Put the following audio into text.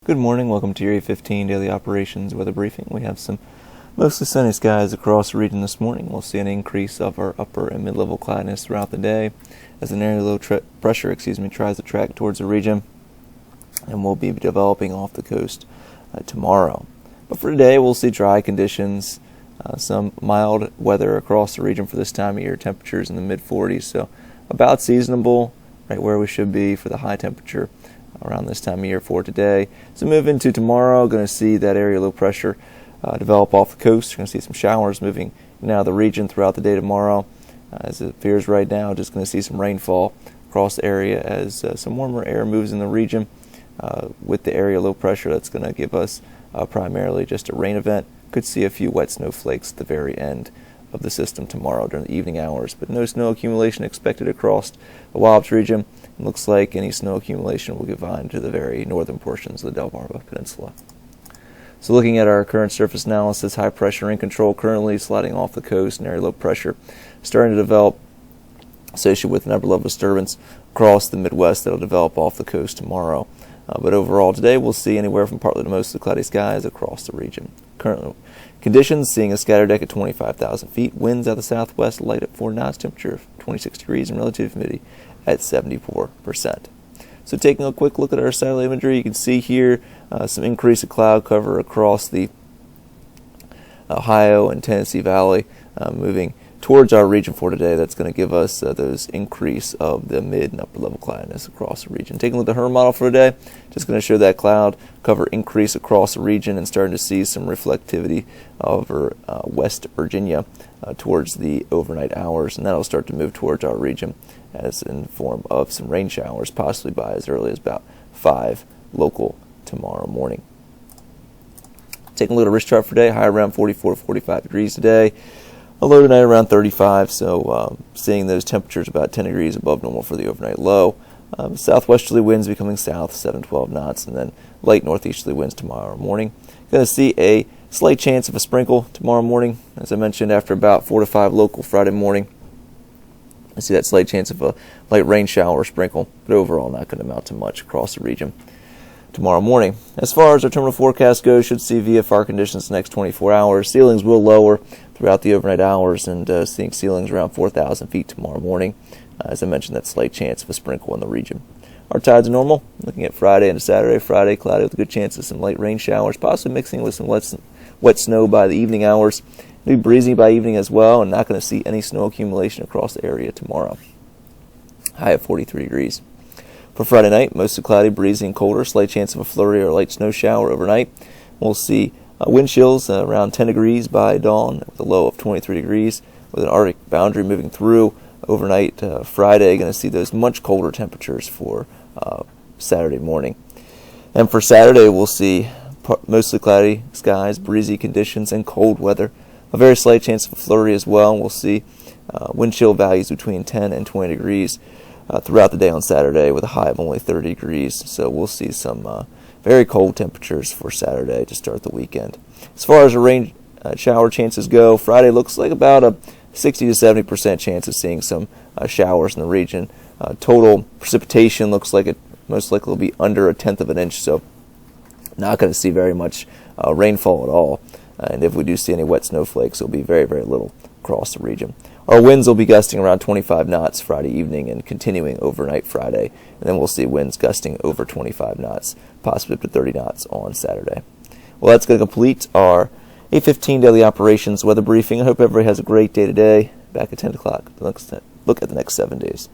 Good morning. Welcome to your 8:15 daily operations weather briefing. We have some mostly sunny skies across the region this morning. We'll see an increase of our upper and mid-level cloudiness throughout the day as an area low pressure tries to track towards the region, and will be developing off the coast tomorrow. But for today, we'll see dry conditions, some mild weather across the region for this time of year. Temperatures in the mid-40s, so about seasonable, right where we should be for the high temperature around this time of year for today. So move into tomorrow, going to see that area low pressure develop off the coast. You're going to see some showers moving out of the region throughout the day tomorrow. As it appears right now, just going to see some rainfall across the area as some warmer air moves in the region with the area low pressure. That's going to give us primarily just a rain event. Could see a few wet snowflakes at the very end of the system tomorrow during the evening hours, but no snow accumulation expected across the Wallops region. It looks like any snow accumulation will confined to the very northern portions of the Delmarva Peninsula. So looking at our current surface analysis, high pressure in control currently sliding off the coast, and area low pressure starting to develop associated with an upper level disturbance across the Midwest that will develop off the coast tomorrow. But overall today we'll see anywhere from partly to mostly cloudy skies across the region. Currently conditions, seeing a scatter deck at 25,000 feet, winds out of the southwest, light at 4 knots, temperature of 26 degrees, and relative humidity at 74%. So taking a quick look at our satellite imagery, you can see here some increase of cloud cover across the Ohio and Tennessee Valley, moving towards our region for today. That's going to give us those increase of the mid and upper level cloudiness across the region. Taking a look at the HRM model for today, just going to show that cloud cover increase across the region and starting to see some reflectivity over West Virginia towards the overnight hours, and that'll start to move towards our region as in the form of some rain showers, possibly by as early as about 5 local tomorrow morning. Taking a look at a risk chart for today, high around 44 to 45 degrees today. A low tonight around 35, so seeing those temperatures about 10 degrees above normal for the overnight low. Southwesterly winds becoming south, 7-12 knots, and then light northeasterly winds tomorrow morning. Going to see a slight chance of a sprinkle tomorrow morning, as I mentioned, after about 4 to 5 local Friday morning. I see that slight chance of a light rain shower or sprinkle, but overall not going to amount to much across the region tomorrow morning. As far as our terminal forecast goes, should see VFR conditions the next 24 hours. Ceilings will lower throughout the overnight hours, and seeing ceilings around 4,000 feet tomorrow morning. As I mentioned, that slight chance of a sprinkle in the region. Our tides are normal. Looking at Friday into Saturday. Friday cloudy with a good chance of some light rain showers, possibly mixing with some wet snow by the evening hours. It'll be breezy by evening as well, and not going to see any snow accumulation across the area tomorrow. High at 43 degrees. For Friday night, mostly cloudy, breezy, and colder. Slight chance of a flurry or a light snow shower overnight. We'll see wind chills around 10 degrees by dawn with a low of 23 degrees with an Arctic boundary moving through overnight Friday. Going to see those much colder temperatures for Saturday morning. And for Saturday, we'll see mostly cloudy skies, breezy conditions, and cold weather. A very slight chance of a flurry as well. We'll see wind chill values between 10 and 20 degrees throughout the day on Saturday with a high of only 30 degrees. So we'll see some very cold temperatures for Saturday to start the weekend. As far as the rain shower chances go, Friday looks like about a 60 to 70% chance of seeing some showers in the region. Total precipitation looks like it most likely will be under 1/10 of an inch, so not going to see very much rainfall at all. And if we do see any wet snowflakes, it'll be very, very little across the region. Our winds will be gusting around 25 knots Friday evening and continuing overnight Friday. And then we'll see winds gusting over 25 knots, possibly up to 30 knots on Saturday. Well, that's going to complete our 8:15 daily operations weather briefing. I hope everybody has a great day today. Back at 10 o'clock. Look at the next 7 days.